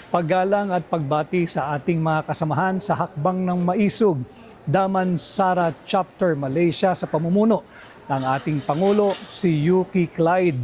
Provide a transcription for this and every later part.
Paggalang at pagbati sa ating mga kasamahan sa Hakbang ng Maisog, Damansara Chapter Malaysia sa pamumuno ng ating Pangulo, si Yuki Clyde.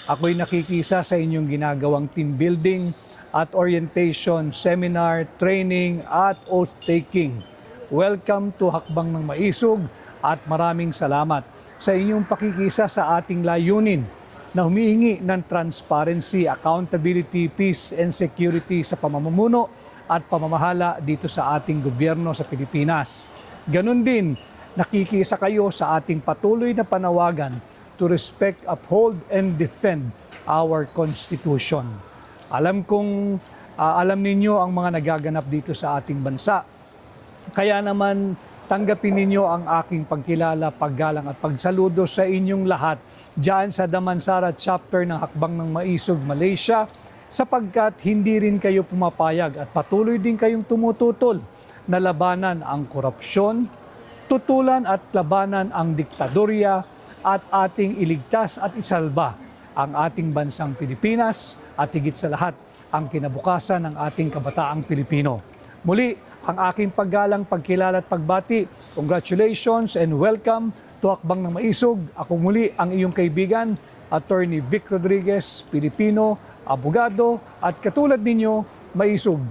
Ako'y nakikisa sa inyong ginagawang team building at orientation, seminar, training at oath-taking. Welcome to Hakbang ng Maisog at maraming salamat sa inyong pakikisa sa ating layunin na humihingi ng transparency, accountability, peace and security sa pamumuno at pamamahala dito sa ating gobyerno sa Pilipinas. Ganon din, nakikisa kayo sa ating patuloy na panawagan to respect, uphold, and defend our Constitution. Alam kong alam ninyo ang mga nagaganap dito sa ating bansa. Kaya naman, tanggapin ninyo ang aking pagkilala, paggalang at pagsaludo sa inyong lahat diyan sa Damansara Chapter ng Hakbang ng Maisog, Malaysia, sapagkat hindi rin kayo pumapayag at patuloy din kayong tumututol na labanan ang korupsyon, tutulan at labanan ang diktadorya at ating iligtas at isalba ang ating bansang Pilipinas at higit sa lahat ang kinabukasan ng ating kabataang Pilipino. Muli, ang aking paggalang, pagkilala at pagbati, congratulations and welcome to Hakbang ng Maisog. Ako muli ang iyong kaibigan, Attorney Vic Rodriguez, Pilipino, abogado at katulad ninyo, Maisog.